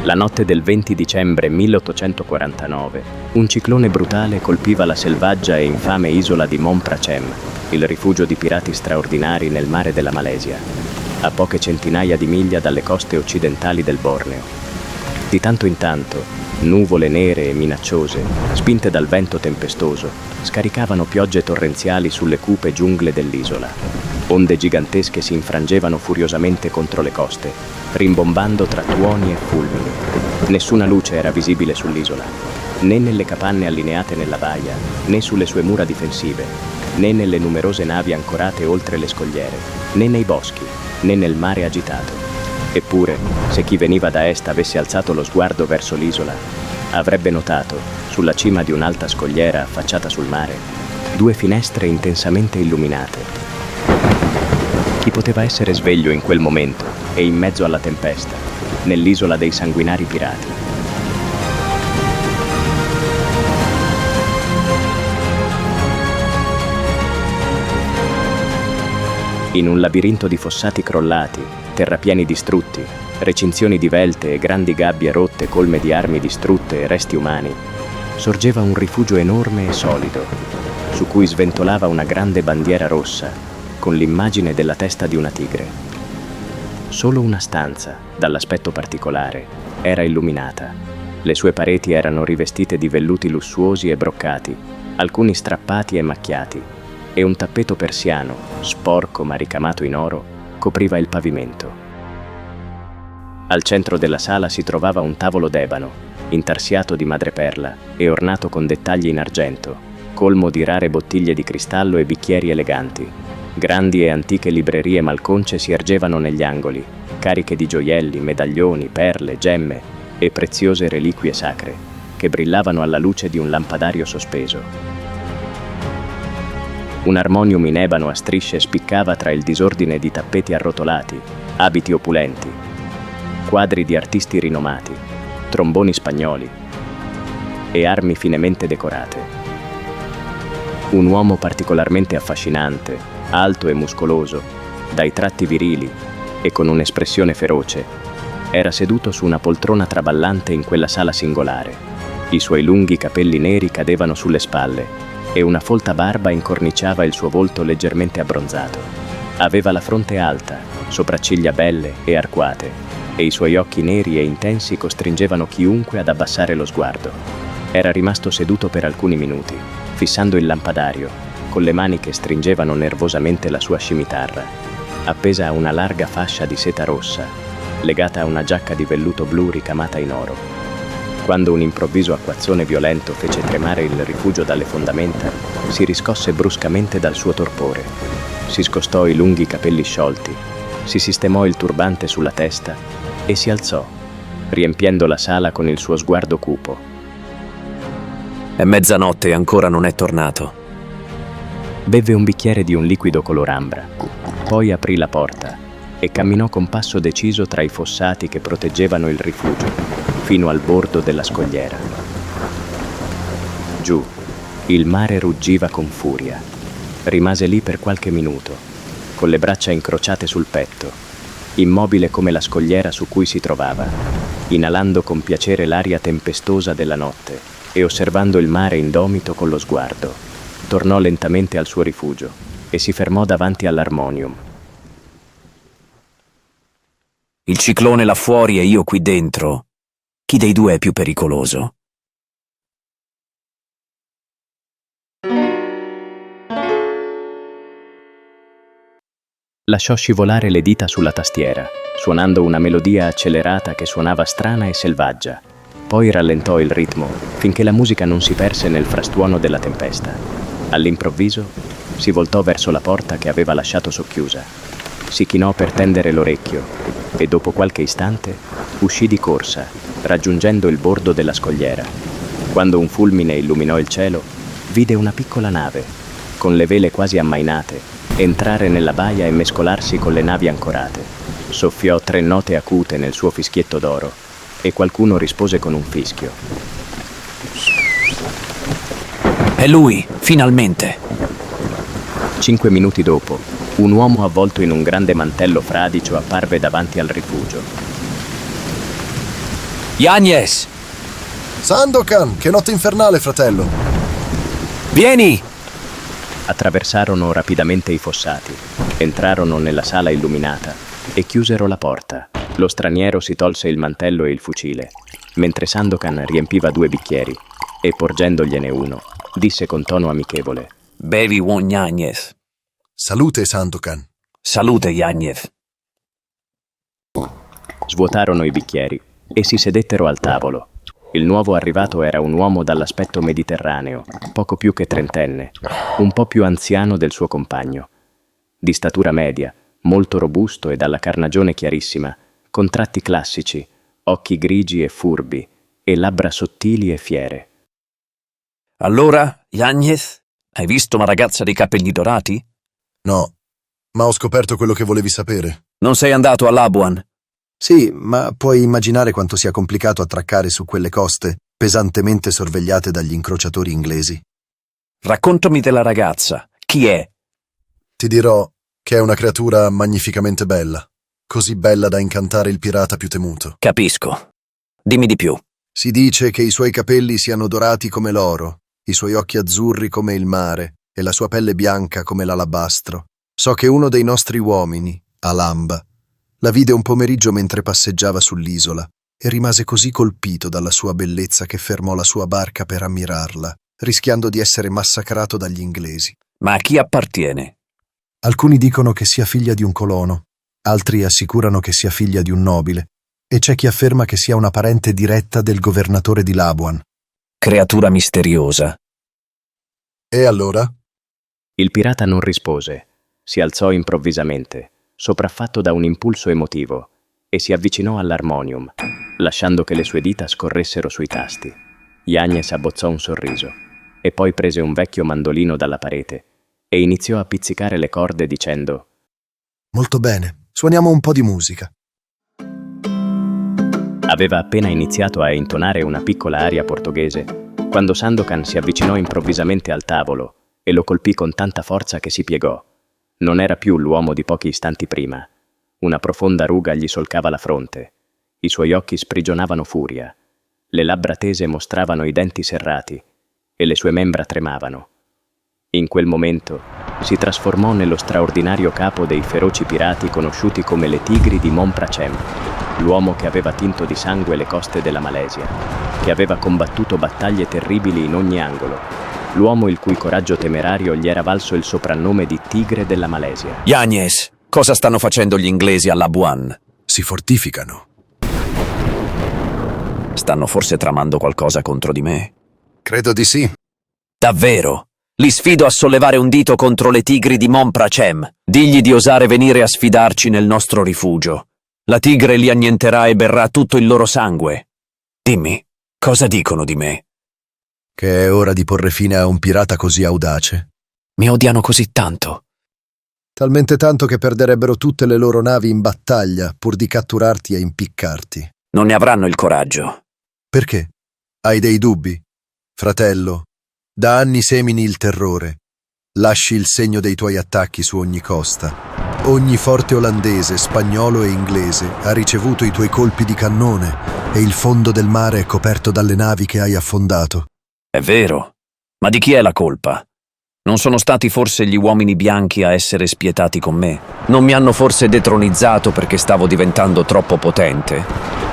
La notte del 20 dicembre 1849, un ciclone brutale colpiva la selvaggia e infame isola di Mon Prachem, il rifugio di pirati straordinari nel mare della Malesia, a poche centinaia di miglia dalle coste occidentali del Borneo. Di tanto in tanto, nuvole nere e minacciose, spinte dal vento tempestoso, scaricavano piogge torrenziali sulle cupe giungle dell'isola. Onde gigantesche si infrangevano furiosamente contro le coste, rimbombando tra tuoni e fulmini. Nessuna luce era visibile sull'isola, né nelle capanne allineate nella baia, né sulle sue mura difensive, né nelle numerose navi ancorate oltre le scogliere, né nei boschi, né nel mare agitato. Eppure, se chi veniva da est avesse alzato lo sguardo verso l'isola, avrebbe notato, sulla cima di un'alta scogliera affacciata sul mare, due finestre intensamente illuminate. Chi poteva essere sveglio in quel momento e in mezzo alla tempesta, nell'isola dei sanguinari pirati? In un labirinto di fossati crollati, terrapieni distrutti, recinzioni divelte e grandi gabbie rotte colme di armi distrutte e resti umani, sorgeva un rifugio enorme e solido, su cui sventolava una grande bandiera rossa, con l'immagine della testa di una tigre. Solo una stanza, dall'aspetto particolare, era illuminata. Le sue pareti erano rivestite di velluti lussuosi e broccati, alcuni strappati e macchiati, e un tappeto persiano, sporco ma ricamato in oro, copriva il pavimento. Al centro della sala si trovava un tavolo d'ebano, intarsiato di madreperla e ornato con dettagli in argento, colmo di rare bottiglie di cristallo e bicchieri eleganti. Grandi e antiche librerie malconce si ergevano negli angoli, cariche di gioielli, medaglioni, perle, gemme e preziose reliquie sacre, che brillavano alla luce di un lampadario sospeso. Un armonium in ebano a strisce spiccava tra il disordine di tappeti arrotolati, abiti opulenti, quadri di artisti rinomati, tromboni spagnoli e armi finemente decorate. Un uomo particolarmente affascinante, alto e muscoloso, dai tratti virili e con un'espressione feroce, era seduto su una poltrona traballante in quella sala singolare. I suoi lunghi capelli neri cadevano sulle spalle e una folta barba incorniciava il suo volto leggermente abbronzato. Aveva la fronte alta, sopracciglia belle e arcuate, e i suoi occhi neri e intensi costringevano chiunque ad abbassare lo sguardo. Era rimasto seduto per alcuni minuti, fissando il lampadario, con le mani che stringevano nervosamente la sua scimitarra, appesa a una larga fascia di seta rossa, legata a una giacca di velluto blu ricamata in oro. Quando un improvviso acquazzone violento fece tremare il rifugio dalle fondamenta, si riscosse bruscamente dal suo torpore. Si scostò i lunghi capelli sciolti, si sistemò il turbante sulla testa e si alzò, riempiendo la sala con il suo sguardo cupo. È mezzanotte e ancora non è tornato. Bevve un bicchiere di un liquido color ambra, poi aprì la porta e camminò con passo deciso tra i fossati che proteggevano il rifugio, fino al bordo della scogliera. Giù, il mare ruggiva con furia. Rimase lì per qualche minuto, con le braccia incrociate sul petto, immobile come la scogliera su cui si trovava, inalando con piacere l'aria tempestosa della notte e osservando il mare indomito con lo sguardo. Tornò lentamente al suo rifugio e si fermò davanti all'armonium. Il ciclone là fuori e io qui dentro. Chi dei due è più pericoloso? Lasciò scivolare le dita sulla tastiera, suonando una melodia accelerata che suonava strana e selvaggia. Poi rallentò il ritmo finché la musica non si perse nel frastuono della tempesta. All'improvviso si voltò verso la porta che aveva lasciato socchiusa. Si chinò per tendere l'orecchio e dopo qualche istante uscì di corsa, raggiungendo il bordo della scogliera. Quando un fulmine illuminò il cielo, vide una piccola nave, con le vele quasi ammainate, entrare nella baia e mescolarsi con le navi ancorate. Soffiò 3 note acute nel suo fischietto d'oro e qualcuno rispose con un fischio. È lui, finalmente! 5 minuti dopo, un uomo avvolto in un grande mantello fradicio apparve davanti al rifugio. Yanez! Sandokan, che notte infernale, fratello! Vieni! Attraversarono rapidamente i fossati, entrarono nella sala illuminata e chiusero la porta. Lo straniero si tolse il mantello e il fucile, mentre Sandokan riempiva 2 bicchieri e, porgendogliene uno, disse con tono amichevole: Bevi buon Yanez. Salute, Sandokan. Salute, Yanez. Svuotarono i bicchieri e si sedettero al tavolo. Il nuovo arrivato era un uomo dall'aspetto mediterraneo, poco più che trentenne, un po' più anziano del suo compagno. Di statura media, molto robusto e dalla carnagione chiarissima, con tratti classici, occhi grigi e furbi e labbra sottili e fiere. Allora, Yanez, hai visto una ragazza dei capelli dorati? No, ma ho scoperto quello che volevi sapere. Non sei andato a Labuan? Sì, ma puoi immaginare quanto sia complicato attraccare su quelle coste, pesantemente sorvegliate dagli incrociatori inglesi. Raccontami della ragazza. Chi è? Ti dirò che è una creatura magnificamente bella, così bella da incantare il pirata più temuto. Capisco. Dimmi di più. Si dice che i suoi capelli siano dorati come l'oro, i suoi occhi azzurri come il mare e la sua pelle bianca come l'alabastro. So che uno dei nostri uomini, Alamba, la vide un pomeriggio mentre passeggiava sull'isola e rimase così colpito dalla sua bellezza che fermò la sua barca per ammirarla, rischiando di essere massacrato dagli inglesi. Ma a chi appartiene? Alcuni dicono che sia figlia di un colono, altri assicurano che sia figlia di un nobile, e c'è chi afferma che sia una parente diretta del governatore di Labuan. Creatura misteriosa. E allora? Il pirata non rispose, si alzò improvvisamente, sopraffatto da un impulso emotivo, e si avvicinò all'armonium, lasciando che le sue dita scorressero sui tasti. Yanez abbozzò un sorriso, e poi prese un vecchio mandolino dalla parete e iniziò a pizzicare le corde dicendo: Molto bene, suoniamo un po' di musica. Aveva appena iniziato a intonare una piccola aria portoghese, quando Sandokan si avvicinò improvvisamente al tavolo e lo colpì con tanta forza che si piegò. Non era più l'uomo di pochi istanti prima. Una profonda ruga gli solcava la fronte. I suoi occhi sprigionavano furia. Le labbra tese mostravano i denti serrati e le sue membra tremavano. In quel momento si trasformò nello straordinario capo dei feroci pirati conosciuti come le Tigri di Mon Pracem, l'uomo che aveva tinto di sangue le coste della Malesia, che aveva combattuto battaglie terribili in ogni angolo, l'uomo il cui coraggio temerario gli era valso il soprannome di Tigre della Malesia. Yanez, cosa stanno facendo gli inglesi a Labuan? Si fortificano. Stanno forse tramando qualcosa contro di me? Credo di sì. Davvero? Li sfido a sollevare un dito contro le Tigri di Mon Pracem. Digli di osare venire a sfidarci nel nostro rifugio. La tigre li annienterà e berrà tutto il loro sangue. Dimmi, cosa dicono di me? Che è ora di porre fine a un pirata così audace. Mi odiano così tanto. Talmente tanto che perderebbero tutte le loro navi in battaglia pur di catturarti e impiccarti. Non ne avranno il coraggio. Perché? Hai dei dubbi? Fratello, da anni semini il terrore. Lasci il segno dei tuoi attacchi su ogni costa. Ogni forte olandese, spagnolo e inglese ha ricevuto i tuoi colpi di cannone e il fondo del mare è coperto dalle navi che hai affondato. È vero. Ma di chi è la colpa? Non sono stati forse gli uomini bianchi a essere spietati con me? Non mi hanno forse detronizzato perché stavo diventando troppo potente?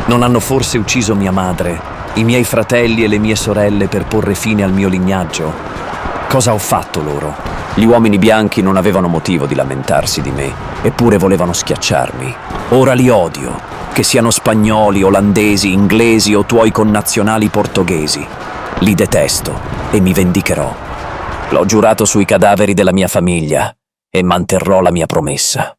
Non hanno forse ucciso mia madre, i miei fratelli e le mie sorelle per porre fine al mio lignaggio? Cosa ho fatto loro? Gli uomini bianchi non avevano motivo di lamentarsi di me, eppure volevano schiacciarmi. Ora li odio, che siano spagnoli, olandesi, inglesi o tuoi connazionali portoghesi. Li detesto e mi vendicherò. L'ho giurato sui cadaveri della mia famiglia e manterrò la mia promessa.